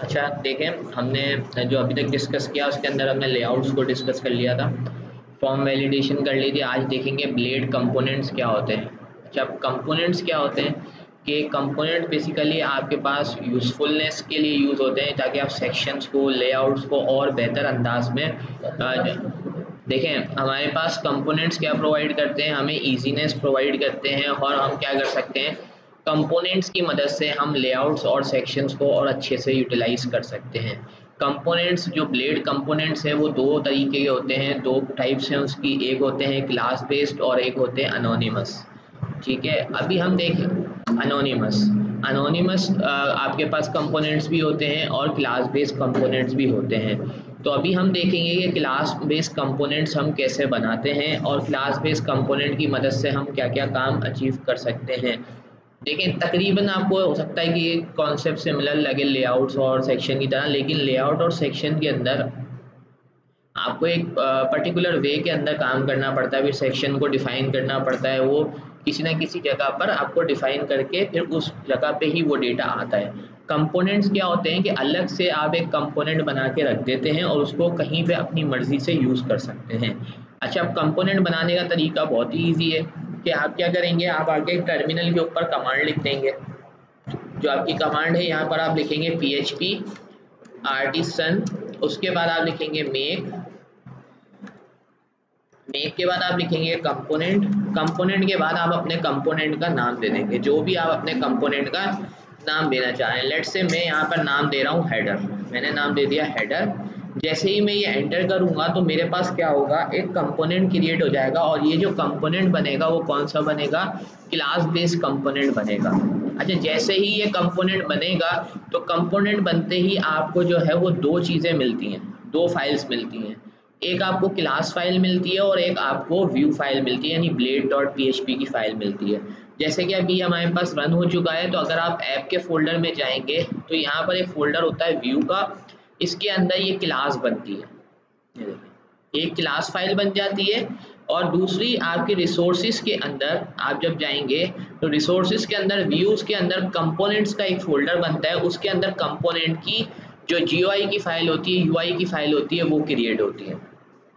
अच्छा देखें, हमने जो अभी तक डिस्कस किया उसके अंदर हमने लेआउट्स को डिस्कस कर लिया था, फॉर्म वैलिडेशन कर ली थी। आज देखेंगे ब्लेड कंपोनेंट्स क्या होते हैं। अच्छा, अब कंपोनेंट्स क्या होते हैं कि कंपोनेंट बेसिकली आपके पास यूज़फुलनेस के लिए यूज़ होते हैं ताकि आप सेक्शंस को, लेआउट्स को और बेहतर अंदाज में देखें। हमारे पास कंपोनेंट्स क्या प्रोवाइड करते हैं, हमें ईजीनेस प्रोवाइड करते हैं और हम क्या कर सकते हैं, कंपोनेंट्स की मदद से हम लेआउट्स और सेक्शंस को और अच्छे से यूटिलाइज कर सकते हैं। कंपोनेंट्स, जो ब्लेड कंपोनेंट्स हैं वो दो तरीके के होते हैं, दो टाइप्स हैं उसकी। एक होते हैं क्लास बेस्ड और एक होते हैं अनोनिमस। ठीक है, अभी हम देखें अनोनिमस। अनोनिमस आपके पास कंपोनेंट्स भी होते हैं और क्लास बेस्ड कंपोनेंट्स भी होते हैं। तो अभी हम देखेंगे कि क्लास बेस्ड कंपोनेंट्स हम कैसे बनाते हैं और क्लास बेस्ड कंपोनेंट की मदद से हम क्या क्या काम अचीव कर सकते हैं। देखें, तकरीबन आपको हो सकता है कि ये कॉन्सेप्ट सिमिलर लगे लेआउट्स और सेक्शन की तरह, लेकिन लेआउट और सेक्शन के अंदर आपको एक पर्टिकुलर वे के अंदर काम करना पड़ता है। फिर सेक्शन को डिफाइन करना पड़ता है, वो किसी ना किसी जगह पर आपको डिफाइन करके फिर उस जगह पे ही वो डेटा आता है। कंपोनेंट्स क्या होते हैं कि अलग से आप एक कंपोनेंट बना के रख देते हैं और उसको कहीं पे अपनी मर्जी से यूज़ कर सकते हैं। अच्छा, अब कंपोनेंट बनाने का तरीका बहुत ही ईजी है कि आप क्या करेंगे, आप आगे टर्मिनल के ऊपर कमांड लिख देंगे। जो आपकी कमांड है यहाँ पर आप लिखेंगे php artisan, उसके बाद आप लिखेंगे मेक के बाद आप लिखेंगे कंपोनेंट के बाद आप अपने कंपोनेंट का नाम दे देंगे, जो भी आप अपने कंपोनेंट का नाम देना चाहें। लेट्स से मैं यहाँ पर नाम दे रहा हूँ हेडर, मैंने नाम दे दिया हेडर। जैसे ही मैं ये एंटर करूँगा तो मेरे पास क्या होगा, एक कंपोनेंट क्रिएट हो जाएगा और ये जो कंपोनेंट बनेगा वो कौन सा बनेगा, क्लास बेस्ड कंपोनेंट बनेगा। अच्छा, जैसे ही ये कंपोनेंट बनेगा तो कंपोनेंट बनते ही आपको जो है वो दो चीज़ें मिलती हैं, दो फाइल्स मिलती हैं। एक आपको क्लास फाइल मिलती है और एक आपको व्यू फाइल मिलती है, यानी blade.php की फाइल मिलती है। जैसे कि अभी हमारे पास रन हो चुका है, तो अगर आप ऐप के फोल्डर में जाएंगे तो यहाँ पर एक फोल्डर होता है व्यू का, इसके अंदर ये क्लास बनती है, ये देखिए एक क्लास फाइल बन जाती है। और दूसरी आपके रिसोर्सेज के अंदर आप जब जाएंगे तो रिसोर्सेज के अंदर, व्यूज के अंदर कंपोनेंट्स का एक फोल्डर बनता है, उसके अंदर कंपोनेंट की जो GUI की फाइल होती है, UI की फाइल होती है, वो क्रिएट होती है।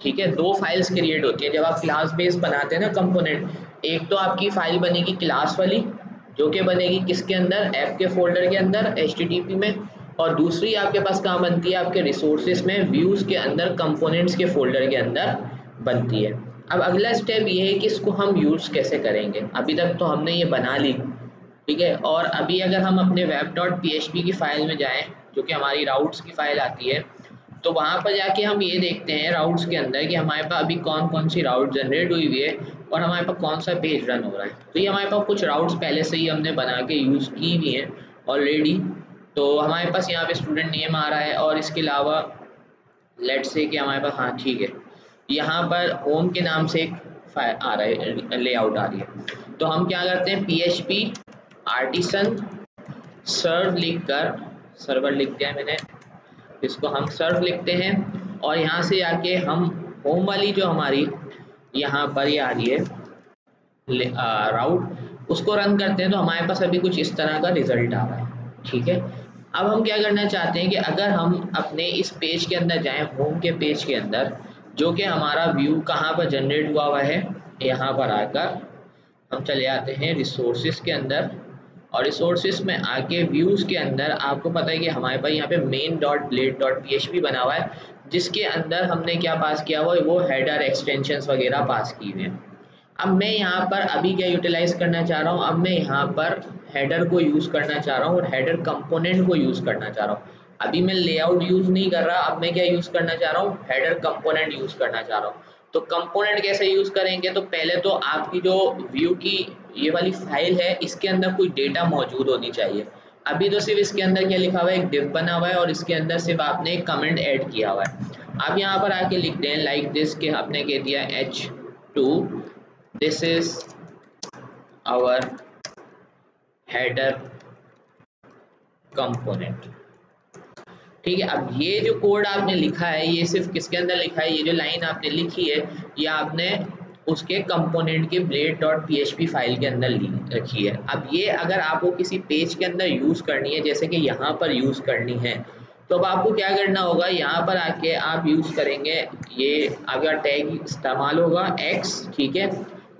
ठीक है, दो फाइल्स क्रिएट होती है जब आप क्लास बेस बनाते हैं ना कंपोनेंट। एक तो आपकी फाइल बनेगी क्लास वाली, जो कि बनेगी किसके अंदर, ऐप के फोल्डर के अंदर HTTP में, और दूसरी आपके पास कहाँ बनती है, आपके रिसोर्सेज में, व्यूज के अंदर, कंपोनेंट्स के फोल्डर के अंदर बनती है। अब अगला स्टेप ये है कि इसको हम यूज़ कैसे करेंगे। अभी तक तो हमने ये बना ली, ठीक है, और अभी अगर हम अपने web.php की फाइल में जाएं, जो कि हमारी राउट्स की फाइल आती है, तो वहाँ पर जाके हम ये देखते हैं राउट्स के अंदर कि हमारे पास अभी कौन कौन सी राउट जनरेट हुई हुई है और हमारे पास कौन सा पेज रन हो रहा है। तो ये हमारे पास कुछ राउट्स पहले से ही हमने बना के यूज़ की हुई हैं ऑलरेडी। तो हमारे पास यहाँ पे स्टूडेंट नेम आ रहा है और इसके अलावा लेट्स से कि हमारे पास, हाँ ठीक है, यहाँ पर होम के नाम से एक फाइल आ रहा है, लेआउट आ रही है। तो हम क्या करते हैं, php artisan सर्व लिख कर, सर्वर लिख दिया मैंने, इसको हम सर्व लिखते हैं और यहाँ से आके हम होम वाली जो हमारी यहाँ पर ये आ रही है राउट, उसको रन करते हैं। तो हमारे पास अभी कुछ इस तरह का रिजल्ट आ रहा है। ठीक है, अब हम क्या करना चाहते हैं कि अगर हम अपने इस पेज के अंदर जाएं, होम के पेज के अंदर, जो कि हमारा व्यू कहाँ पर जनरेट हुआ है, यहाँ पर आकर हम चले आते हैं रिसोर्सेज के अंदर, और रिसोर्सेज में आके व्यूज़ के अंदर आपको पता है कि हमारे पास यहाँ पे main.blade.php बना हुआ है, जिसके अंदर हमने क्या पास किया हुआ है, वो हेडर एक्सटेंशंस वगैरह पास की हुए हैं। अब मैं यहाँ पर अभी क्या यूटिलाइज करना चाह रहा हूँ, अब मैं यहाँ पर हेडर को यूज़ करना चाह रहा हूँ और हेडर कंपोनेंट को यूज़ करना चाह रहा हूँ। अभी मैं लेआउट यूज़ नहीं कर रहा, अब मैं क्या यूज़ करना चाह रहा हूँ, हेडर कंपोनेंट यूज़ करना चाह रहा हूँ। तो कंपोनेंट कैसे यूज़ करेंगे, तो पहले तो आपकी जो व्यू की ये वाली फाइल है, इसके अंदर कोई डेटा मौजूद होनी चाहिए। अभी तो सिर्फ इसके अंदर क्या लिखा हुआ है, एक डिव बना हुआ है और इसके अंदर सिर्फ आपने एक कमेंट ऐड किया हुआ है। आप यहाँ पर आके लिख दें लाइक दिस, कि आपने कह दिया h2 this is our header component. ठीक है, अब ये जो कोड आपने लिखा है ये सिर्फ किसके अंदर लिखा है, ये जो लाइन आपने लिखी है ये आपने उसके कंपोनेंट के blade.php फाइल के अंदर रखी है। अब ये अगर आपको किसी पेज के अंदर यूज़ करनी है, जैसे कि यहाँ पर यूज़ करनी है, तो अब आपको क्या करना होगा, यहाँ पर आके आप यूज़ करेंगे, ये आपका टैग इस्तेमाल होगा x, ठीक है।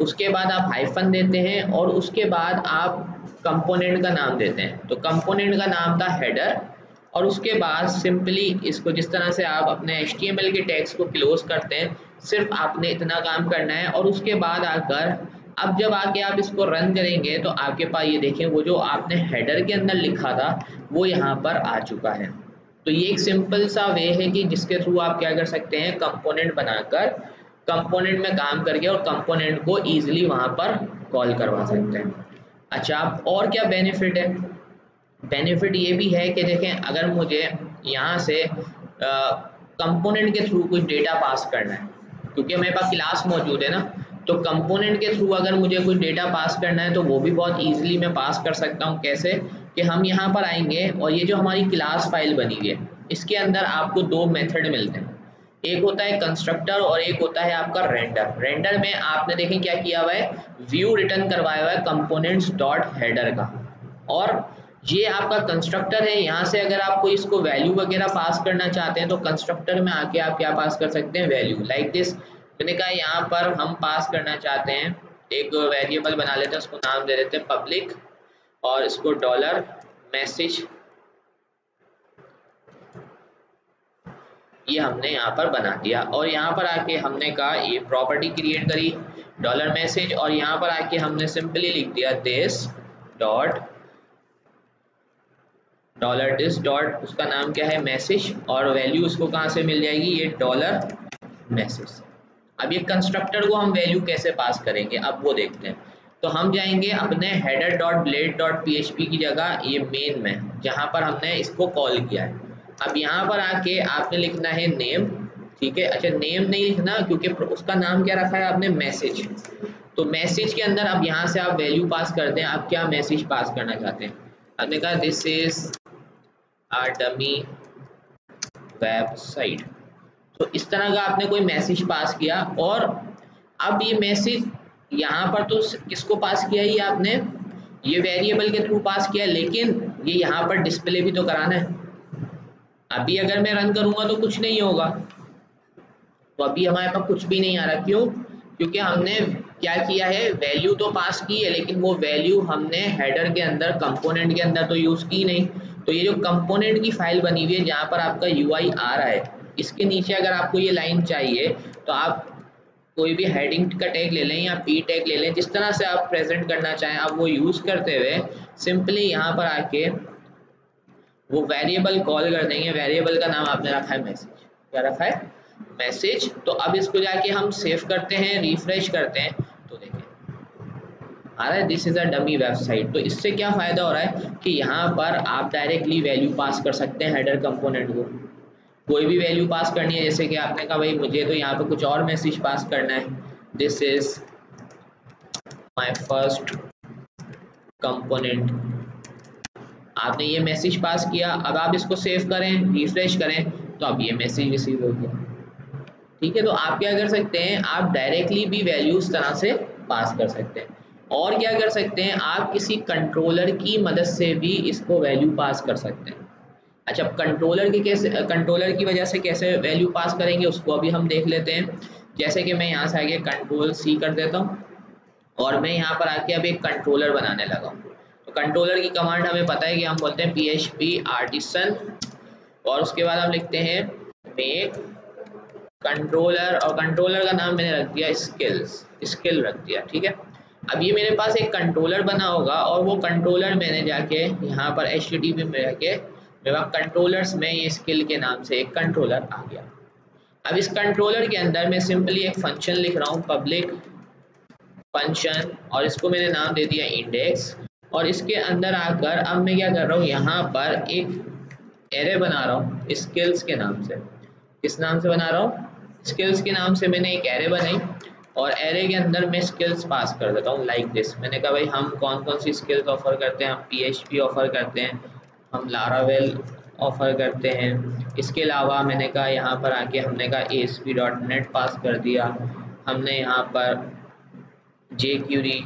उसके बाद आप हाइफन देते हैं और उसके बाद आप कंपोनेंट का नाम देते हैं। तो कंपोनेंट का नाम था हेडर, और उसके बाद सिंपली इसको जिस तरह से आप अपने HTML के टैग्स को क्लोज करते हैं, सिर्फ आपने इतना काम करना है। और उसके बाद आकर अब जब आके आप इसको रन करेंगे तो आपके पास ये देखें वो जो आपने हेडर के अंदर लिखा था वो यहाँ पर आ चुका है। तो ये एक सिंपल सा वे है कि जिसके थ्रू आप क्या कर सकते हैं, कंपोनेंट बनाकर कंपोनेंट में काम करके और कंपोनेंट को ईजिली वहाँ पर कॉल करवा सकते हैं। अच्छा, आप और क्या बेनिफिट है, बेनिफिट ये भी है कि देखें अगर मुझे यहाँ से कंपोनेंट के थ्रू कुछ डेटा पास करना है, क्योंकि मेरे पास क्लास मौजूद है ना, तो कंपोनेंट के थ्रू अगर मुझे कुछ डेटा पास करना है तो वो भी बहुत इजीली मैं पास कर सकता हूँ। कैसे कि हम यहाँ पर आएंगे और ये जो हमारी क्लास फाइल बनी हुई है इसके अंदर आपको दो मेथड मिलते हैं, एक होता है कंस्ट्रक्टर और एक होता है आपका रेंडर। रेंडर में आपने देखें क्या किया हुआ है, व्यू रिटर्न करवाया हुआ है कंपोनेंट्स डॉट हेडर का, और ये आपका कंस्ट्रक्टर है। यहाँ से अगर आप कोई इसको वैल्यू वगैरह पास करना चाहते हैं तो कंस्ट्रक्टर में आके आप क्या पास कर सकते हैं, वैल्यू। लाइक दिस, मैंने कहा यहाँ पर हम पास करना चाहते हैं, एक वेरिएबल बना लेते हैं, उसको नाम दे देते हैं पब्लिक, और इसको डॉलर मैसेज, ये हमने यहाँ पर बना दिया। और यहाँ पर आके हमने कहा ये प्रॉपर्टी क्रिएट करी डॉलर मैसेज, और यहाँ पर आके हमने सिंपली लिख दिया this dot dollar this dot, उसका नाम क्या है, मैसेज, और वैल्यू उसको कहाँ से मिल जाएगी, ये डॉलर मैसेज। अब ये कंस्ट्रक्टर को हम वैल्यू कैसे पास करेंगे, अब वो देखते हैं। तो हम जाएंगे अपने header dot blade dot PHP की जगह ये मेन में, जहाँ पर हमने इसको कॉल किया है। अब यहाँ पर आके आपने लिखना है नेम, ठीक है। अच्छा, नेम नहीं लिखना क्योंकि उसका नाम क्या रखा है आपने, मैसेज। तो मैसेज के अंदर अब यहाँ से आप वैल्यू पास करते हैं, आप क्या मैसेज पास करना चाहते हैं। आपने कहा this is a dummy website, तो इस तरह का आपने कोई मैसेज पास किया। और अब ये मैसेज यहाँ पर तो किसको पास किया, ये आपने ये वेरिएबल के थ्रू पास किया, लेकिन ये यहाँ पर डिस्प्ले भी तो कराना है। अभी अगर मैं रन करूँगा तो कुछ नहीं होगा, तो अभी हमारे पास कुछ भी नहीं आ रहा। क्यों, क्योंकि हमने क्या किया है, वैल्यू तो पास की है, लेकिन वो वैल्यू हमने हेडर के अंदर कंपोनेंट के अंदर तो यूज़ की नहीं। तो ये जो कंपोनेंट की फाइल बनी हुई है जहाँ पर आपका UI आ रहा है, इसके नीचे अगर आपको ये लाइन चाहिए तो आप कोई भी हेडिंग का टैग ले लें या P टैग ले लें, जिस तरह से आप प्रेजेंट करना चाहें आप वो यूज़ करते हुए सिंपली यहाँ पर आके वो वेरिएबल कॉल कर देंगे। वेरिएबल का नाम आपने रखा है मैसेज, क्या रखा है, मैसेज। तो अब इसको जाके हम सेव करते हैं, रिफ्रेश करते हैं, तो देखें आ रहा है this is a dummy website. तो इससे क्या फ़ायदा हो रहा है कि यहाँ पर आप डायरेक्टली वैल्यू पास कर सकते हैं हेडर कंपोनेंट को। कोई भी वैल्यू पास करनी है, जैसे कि आपने कहा भाई मुझे तो यहाँ पे कुछ और मैसेज पास करना है, this is my first component, आपने ये मैसेज पास किया। अब आप इसको सेव करें, रिफ्रेश करें, तो अब ये मैसेज रिसीव हो गया, ठीक है। तो आप क्या कर सकते हैं, आप डायरेक्टली भी वैल्यू इस तरह से पास कर सकते हैं। और क्या कर सकते हैं, आप किसी कंट्रोलर की मदद से भी इसको वैल्यू पास कर सकते हैं। अच्छा, कंट्रोलर की वजह से कैसे वैल्यू पास करेंगे उसको अभी हम देख लेते हैं। जैसे कि मैं यहाँ से आगे Ctrl+C कर देता हूँ और मैं यहाँ पर आके अब एक कंट्रोलर बनाने लगा हूँ। तो कंट्रोलर की कमांड हमें पता है कि हम बोलते हैं PHP आर्टिसन, और उसके बाद हम लिखते हैं मेक कंट्रोलर, और कंट्रोलर का नाम मैंने रख दिया स्किल रख दिया, ठीक है। अब ये मेरे पास एक कंट्रोलर बना होगा और वो कंट्रोलर मैंने जाके यहाँ पर HTTP में जाके मेरे पास कंट्रोलर्स में ये स्किल के नाम से एक कंट्रोलर आ गया। अब इस कंट्रोलर के अंदर मैं सिंपली एक फंक्शन लिख रहा हूँ, पब्लिक फंक्शन, और इसको मैंने नाम दे दिया इंडेक्स। और इसके अंदर आकर अब मैं क्या कर रहा हूँ, यहाँ पर एक एरे बना रहा हूँ स्किल्स के नाम से। किस नाम से बना रहा हूँ, स्किल्स के नाम से मैंने एक एरे बनाई, और एरे के अंदर मैं स्किल्स पास कर देता हूँ लाइक दिस। मैंने कहा भाई हम कौन कौन सी स्किल्स ऑफर करते हैं, हम PHP ऑफर करते हैं, हम लारावेल ऑफर करते हैं। इसके अलावा मैंने कहा यहाँ पर आके हमने कहा ASP.NET पास कर दिया, हमने यहाँ पर jQuery,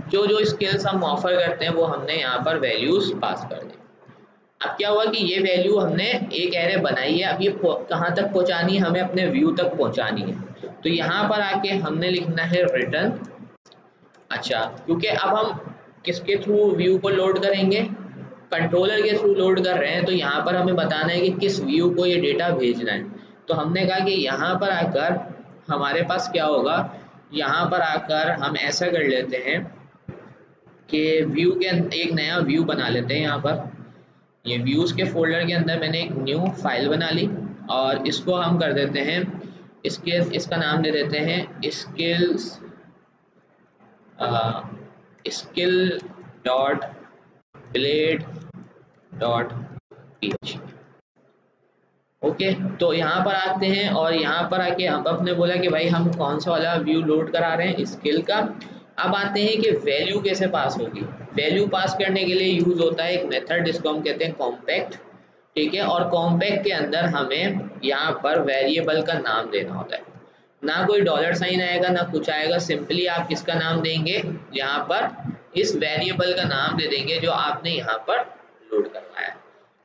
जो जो स्किल्स हम ऑफर करते हैं वो हमने यहाँ पर वैल्यूज़ पास कर दी। अब क्या हुआ कि ये वैल्यू हमने एक एरे बनाई है, अब ये कहाँ तक पहुँचानी है, हमें अपने व्यू तक पहुँचानी है। तो यहाँ पर आके हमने लिखना है रिटर्न। अच्छा, क्योंकि अब हम किसके थ्रू व्यू को लोड करेंगे, कंट्रोलर के थ्रू लोड कर रहे हैं, तो यहाँ पर हमें बताना है कि किस व्यू को ये डेटा भेजना है। तो हमने कहा कि यहाँ पर आकर हमारे पास क्या होगा, यहाँ पर आकर हम ऐसा कर लेते हैं कि व्यू के एक नया व्यू बना लेते हैं। यहाँ पर ये व्यूज़ के फोल्डर के अंदर मैंने एक न्यू फाइल बना ली और इसको हम कर देते हैं इसका नाम दे देते हैं skill dot blade dot php। Okay, तो यहाँ पर आते हैं और यहाँ पर आके हम अपने बोला कि भाई हम कौन सा वाला व्यू लोड करा रहे हैं, स्किल का। अब आते हैं कि वैल्यू कैसे पास होगी। वैल्यू पास करने के लिए यूज होता है एक मेथड जिसको हम कहते हैं कॉम्पैक्ट, ठीक है। और कॉम्पैक्ट के अंदर हमें यहाँ पर वेरिएबल का नाम देना होता है, ना कोई डॉलर साइन आएगा ना कुछ आएगा, सिंपली आप किसका नाम देंगे, यहाँ पर इस वेरिएबल का नाम दे देंगे जो आपने यहाँ पर लोड करवाया है।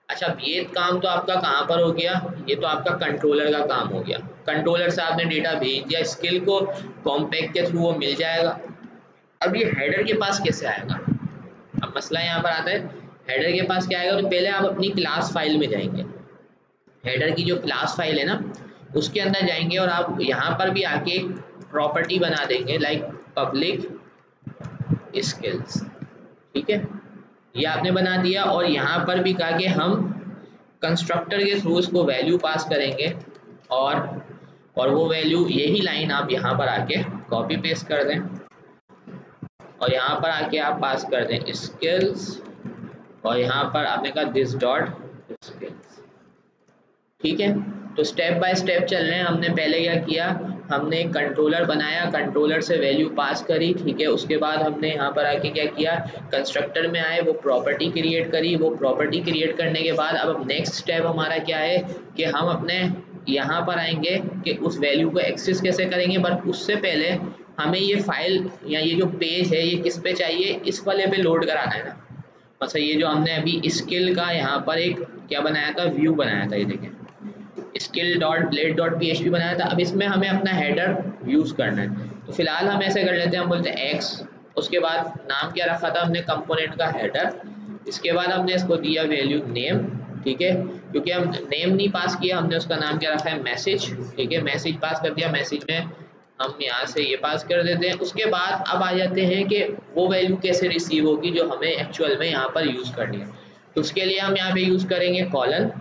अच्छा, ये काम तो आपका कहाँ पर हो गया, ये तो आपका कंट्रोलर का काम हो गया। कंट्रोलर से आपने डेटा भेज दिया, स्किल को कॉम्पैक्ट के थ्रू वो मिल जाएगा। अब ये हेडर के पास कैसे आएगा, अब मसला यहाँ पर आता है। हेडर के पास क्या आएगा, तो पहले आप अपनी क्लास फाइल में जाएंगे, हेडर की जो क्लास फाइल है ना उसके अंदर जाएंगे और आप यहाँ पर भी आके एक प्रॉपर्टी बना देंगे लाइक पब्लिक स्किल्स, ठीक है। ये आपने बना दिया और यहाँ पर भी कहा कि हम कंस्ट्रक्टर के थ्रू इसको वैल्यू पास करेंगे और वो वैल्यू, यही लाइन आप यहाँ पर आके कॉपी पेस्ट कर दें और यहाँ पर आके आप पास कर दें स्किल्स और यहाँ पर आपने कहा दिस डॉट स्किल्स, ठीक है। तो स्टेप बाय स्टेप चल रहे हैं। हमने पहले क्या किया, हमने एक कंट्रोलर बनाया, कंट्रोलर से वैल्यू पास करी, ठीक है। उसके बाद हमने यहाँ पर आके क्या किया, कंस्ट्रक्टर में आए, वो प्रॉपर्टी क्रिएट करी। वो प्रॉपर्टी क्रिएट करने के बाद अब नेक्स्ट स्टेप हमारा क्या है कि हम अपने यहाँ पर आएंगे कि उस वैल्यू को एक्सेस कैसे करेंगे। बट उससे पहले हमें ये फाइल या ये जो पेज है ये किस पे चाहिए, इस वाले पे लोड कराना है ना। अच्छा, ये जो हमने अभी स्किल का यहाँ पर एक क्या बनाया था, व्यू बनाया था, ये देखें skill dot blade dot php बनाया था। अब इसमें हमें अपना हेडर यूज़ करना है, तो फिलहाल हम ऐसे कर लेते हैं, हम बोलते हैं x, उसके बाद नाम क्या रखा था हमने, कंपोनेंट का हेडर। इसके बाद हमने इसको दिया वैल्यू नेम, ठीक है, क्योंकि हम नेम नहीं पास किया, हमने उसका नाम क्या रखा है, मैसेज, ठीक है। मैसेज पास कर दिया, मैसेज में हम यहाँ से ये पास कर देते हैं। उसके बाद अब आ जाते हैं कि वो वैल्यू कैसे रिसीव होगी जो हमें एक्चुअल में यहाँ पर यूज़ करनी है। तो उसके लिए हम यहाँ पे यूज़ करेंगे कॉलन।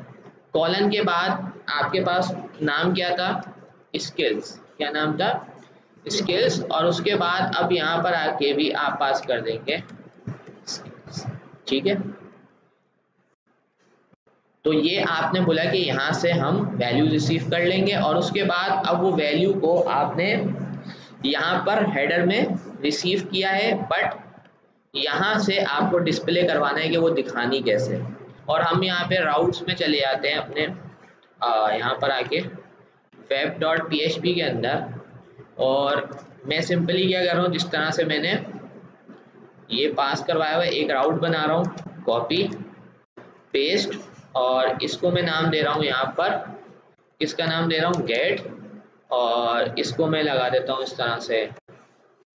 कॉलन के बाद आपके पास नाम क्या था, स्किल्स, क्या नाम था, स्किल्स। और उसके बाद अब यहाँ पर आके भी आप पास कर देंगे स्किल्स, ठीक है। तो ये आपने बोला कि यहाँ से हम वैल्यू रिसीव कर लेंगे और उसके बाद अब वो वैल्यू को आपने यहाँ पर हेडर में रिसीव किया है, बट यहाँ से आपको डिस्प्ले करवाना है कि वो दिखानी कैसे। और हम यहाँ पे राउट्स में चले जाते हैं अपने यहाँ पर आके वेब डॉट php के अंदर, और मैं सिंपली क्या कर रहा हूँ, जिस तरह से मैंने ये पास करवाया हुआ है, एक राउट बना रहा हूँ, कॉपी पेस्ट, और इसको मैं नाम दे रहा हूँ यहाँ पर, इसका नाम दे रहा हूँ गेट, और इसको मैं लगा देता हूँ इस तरह से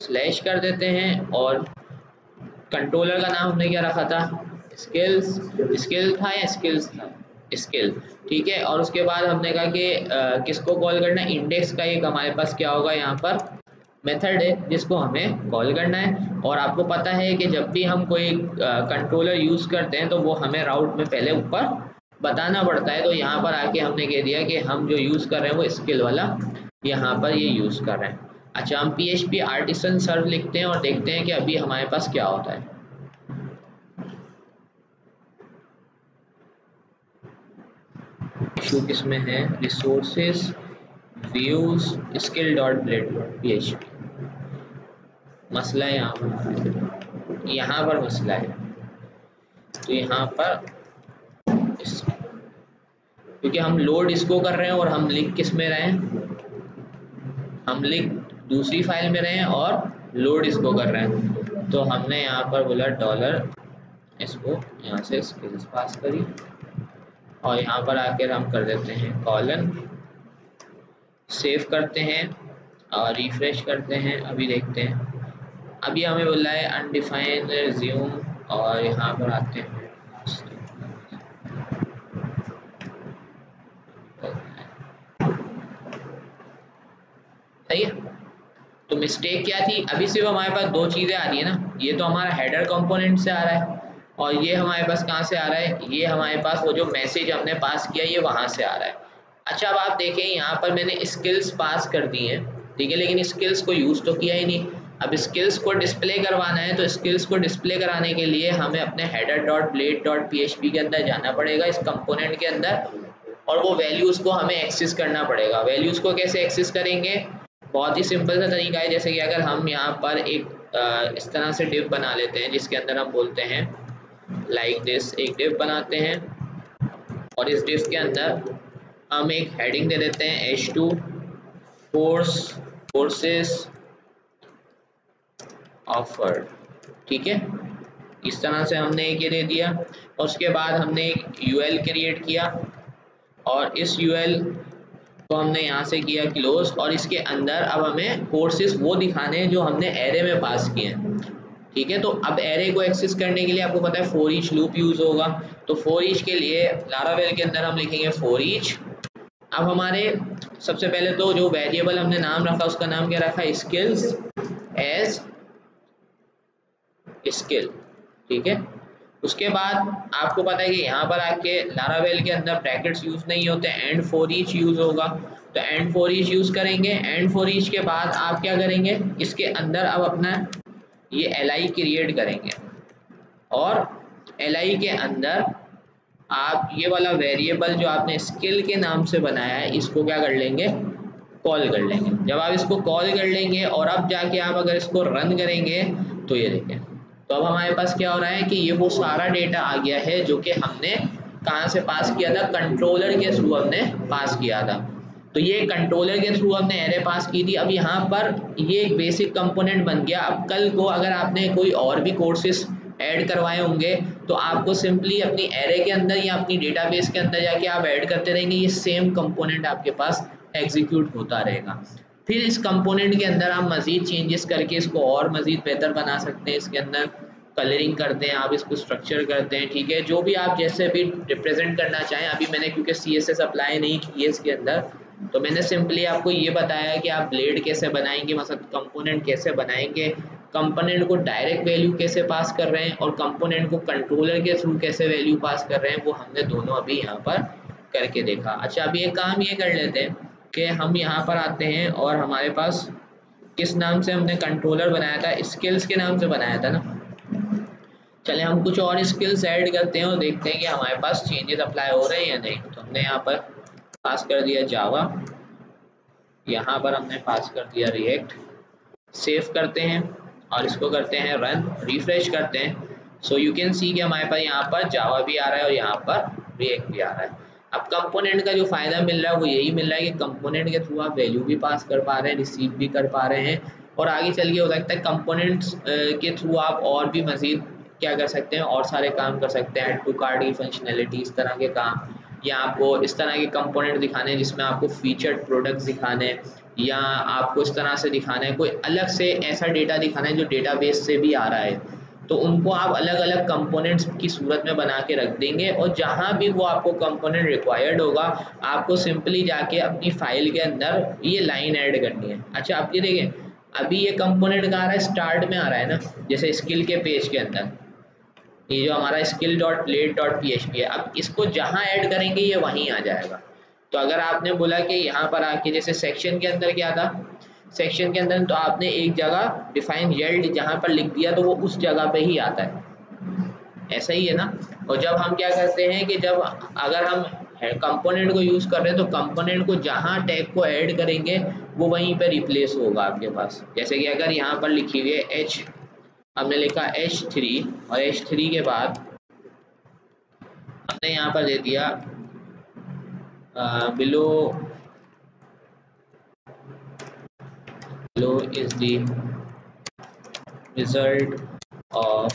स्लैश कर देते हैं। और कंट्रोलर का नाम हमने क्या रखा था, स्किल्स, स्किल था या स्किल्स था, स्किल, ठीक है। और उसके बाद हमने कहा कि किसको कॉल करना है, इंडेक्स का एक हमारे पास क्या होगा यहाँ पर मेथड है जिसको हमें कॉल करना है। और आपको पता है कि जब भी हम कोई कंट्रोलर यूज़ करते हैं तो वो हमें राउट में पहले ऊपर बताना पड़ता है। तो यहाँ पर आके हमने कह दिया कि हम जो यूज़ कर रहे हैं वो स्किल वाला यहाँ पर ये यूज़ कर रहे हैं। अच्छा, हम PHP आर्टिसन सर्व लिखते हैं और देखते हैं कि अभी हमारे पास क्या होता है। इशू किसमें है, resources views skill dot blade dot php, मसला है यहाँ पर मसला है। तो यहाँ पर क्योंकि हम लोड इसको कर रहे हैं और हम लिख किस में रहे हैं, हम लिख दूसरी फाइल में रहे हैं और लोड इसको कर रहे हैं। तो हमने यहाँ पर बोला इसको यहाँ से स्किल्स पास करी और यहाँ पर आकर हम कर देते हैं कॉलन, सेव करते हैं और रिफ्रेश करते हैं। अभी देखते हैं, अभी हमें बोला है अनडिफाइंड रिज्यूम और यहाँ पर आते हैं सही है। तो मिस्टेक क्या थी, अभी सिर्फ हमारे पास दो चीज़ें आ रही है ना, ये तो हमारा हेडर कंपोनेंट से आ रहा है और ये हमारे पास कहाँ से आ रहा है, ये हमारे पास वो जो मैसेज हमने पास किया ये वहाँ से आ रहा है। अच्छा अब आप देखें यहाँ पर मैंने स्किल्स पास कर दी हैं, ठीक है, लेकिन स्किल्स को यूज़ तो किया ही नहीं। अब स्किल्स को डिस्प्ले करवाना है तो स्किल्स को डिस्प्ले कराने के लिए हमें अपने header.blade.php के अंदर जाना पड़ेगा, इस कंपोनेंट के अंदर, और वो वैल्यूज़ को हमें एक्सेस करना पड़ेगा। वैल्यूज़ को कैसे एक्सेस करेंगे, बहुत ही सिंपल सा तरीका है। जैसे कि अगर हम यहाँ पर एक इस तरह से डिव बना लेते हैं जिसके अंदर हम बोलते हैं लाइक दिस, एक डिव बनाते हैं और इस डिव के अंदर हम एक हेडिंग दे देते हैं H2 कोर्सेस ऑफर्ड, ठीक है, इस तरह से हमने एक ये दे दिया। और उसके बाद हमने एक UL क्रिएट किया और इस UL तो हमने यहाँ से किया क्लोज और इसके अंदर अब हमें कोर्सेज वो दिखाने हैं जो हमने एरे में पास किए हैं, ठीक है। तो अब एरे को एक्सेस करने के लिए आपको पता है फॉर ईच लूप यूज होगा, तो फॉर ईच के लिए लारावेल के अंदर हम लिखेंगे फॉर ईच। अब हमारे सबसे पहले तो जो वेरिएबल हमने नाम रखा उसका नाम क्या रखा, स्किल्स एज स्किल, ठीक है। उसके बाद आपको पता है कि यहाँ पर आके लारावेल के अंदर ब्रैकेट्स यूज नहीं होते, एंड फॉर ईच यूज होगा, तो एंड फॉर ईच यूज करेंगे। एंड फॉर ईच के बाद आप क्या करेंगे, इसके अंदर अब अपना ये li क्रिएट करेंगे और li के अंदर आप ये वाला वेरिएबल जो आपने स्किल के नाम से बनाया है इसको क्या कर लेंगे, कॉल कर लेंगे। जब आप इसको कॉल कर लेंगे और अब जाके आप अगर इसको रन करेंगे तो ये देखें, तो अब हमारे पास क्या हो रहा है कि ये वो सारा डेटा आ गया है जो कि हमने कहाँ से पास किया था, कंट्रोलर के थ्रू हमने पास किया था। तो ये कंट्रोलर के थ्रू हमने एरे पास की थी। अब यहाँ पर ये एक बेसिक कंपोनेंट बन गया। अब कल को अगर आपने कोई और भी कोर्सेज ऐड करवाए होंगे तो आपको सिंपली अपनी एरे के अंदर या अपनी डेटाबेस के अंदर जाके आप ऐड करते रहेंगे, ये सेम कंपोनेंट आपके पास एग्जीक्यूट होता रहेगा। फिर इस कंपोनेंट के अंदर आप मज़ीद चेंजेस करके इसको और मज़ीद बेहतर बना सकते हैं। इसके अंदर कलरिंग करते हैं, आप इसको स्ट्रक्चर करते हैं, ठीक है, जो भी आप जैसे भी रिप्रेजेंट करना चाहें। अभी मैंने क्योंकि CSS अप्लाई नहीं की है इसके अंदर, तो मैंने सिंपली आपको ये बताया है कि आप ब्लेड कैसे बनाएंगे, मतलब कंपोनेंट कैसे बनाएंगे, कंपोनेंट को डायरेक्ट वैल्यू कैसे पास कर रहे हैं और कंपोनेंट को कंट्रोलर के थ्रू कैसे वैल्यू पास कर रहे हैं, वो हमने दोनों अभी यहाँ पर करके देखा। अच्छा अभी एक काम ये कर लेते हैं कि हम यहाँ पर आते हैं और हमारे पास किस नाम से हमने कंट्रोलर बनाया था, स्किल्स के नाम से बनाया था ना। चले हम कुछ और स्किल्स ऐड करते हैं और देखते हैं कि हमारे पास चेंजेस अप्लाई हो रहे हैं या नहीं। तो हमने यहाँ पर पास कर दिया जावा, यहाँ पर हमने पास कर दिया रिएक्ट, सेव करते हैं और इसको करते हैं रन, रिफ्रेश करते हैं। सो यू कैन सी कि हमारे पास यहाँ पर जावा भी आ रहा है और यहाँ पर रिएक्ट भी आ रहा है। अब कंपोनेंट का जो फ़ायदा मिल रहा है वो यही मिल रहा है कि कंपोनेंट के थ्रू आप वैल्यू भी पास कर पा रहे हैं, रिसीव भी कर पा रहे हैं, और आगे चल के हो सकता है कंपोनेंट्स के थ्रू आप और भी मज़ीद क्या कर सकते हैं, और सारे काम कर सकते हैं, ऐड टू कार्ट की फंक्शनैलिटी, इस तरह के काम, या आपको इस तरह के कंपोनेंट दिखाने हैं जिसमें आपको फीचर्ड प्रोडक्ट्स दिखाने हैं, या आपको इस तरह से दिखाना है, कोई अलग से ऐसा डेटा दिखाना है जो डेटाबेस से भी आ रहा है, तो उनको आप अलग अलग कंपोनेंट्स की सूरत में बना के रख देंगे। और जहाँ भी वो आपको कंपोनेंट रिक्वायर्ड होगा आपको सिंपली जाके अपनी फाइल के अंदर ये लाइन ऐड करनी है। अच्छा आप ये देखें, अभी ये कंपोनेंट कहाँ आ रहा है, स्टार्ट में आ रहा है ना, जैसे स्किल के पेज के अंदर ये जो हमारा skill.blade.php है। अब इसको जहाँ ऐड करेंगे ये वहीं आ जाएगा। तो अगर आपने बोला कि यहाँ पर आके जैसे सेक्शन के अंदर क्या था, सेक्शन के अंदर तो आपने एक जगह डिफाइन येल्ड जहाँ पर लिख दिया तो वो उस जगह पे ही आता है, ऐसा ही है ना। और जब हम क्या करते हैं कि जब अगर हम कंपोनेंट को यूज़ कर रहे हैं तो कंपोनेंट को जहाँ टैग को ऐड करेंगे वो वहीं पे रिप्लेस होगा आपके पास। जैसे कि अगर यहाँ पर लिखी हुई है हमने लिखा H3 और H3 के बाद हमने यहाँ पर दे दिया below is the result of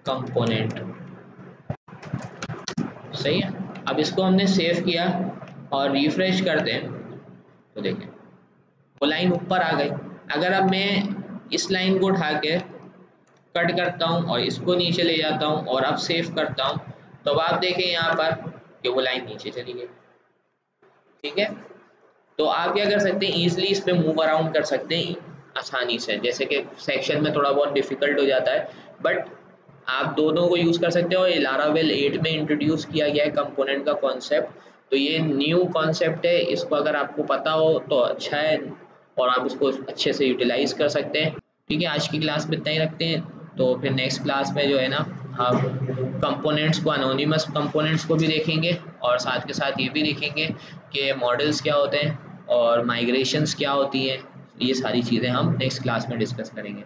component. सही है। अब इसको हमने सेव किया और रिफ्रेश करते हैं तो देखें वो लाइन ऊपर आ गई। अगर अब मैं इस लाइन को उठा के कट करता हूँ और इसको नीचे ले जाता हूँ और अब सेव करता हूँ तो अब आप देखें यहाँ पर कि वो लाइन नीचे चली गई। ठीक है, तो आप क्या कर सकते हैं, ईजिली इस पर मूव अराउंड कर सकते हैं आसानी से। जैसे कि सेक्शन में थोड़ा बहुत डिफिकल्ट हो जाता है, बट आप दोनों को यूज़ कर सकते हो। ये लारावेल 8 में इंट्रोड्यूस किया गया है कंपोनेंट का कॉन्सेप्ट, तो ये न्यू कॉन्सेप्ट है। इसको अगर आपको पता हो तो अच्छा है और आप इसको अच्छे से यूटिलाइज कर सकते हैं। ठीक है, आज की क्लास में इतना ही रखते हैं, तो फिर नेक्स्ट क्लास में जो है ना हम कंपोनेंट्स को, अनोनिमस कंपोनेंट्स को भी देखेंगे और साथ के साथ ये भी देखेंगे कि मॉडल्स क्या होते हैं और माइग्रेशंस क्या होती हैं। ये सारी चीज़ें हम नेक्स्ट क्लास में डिस्कस करेंगे।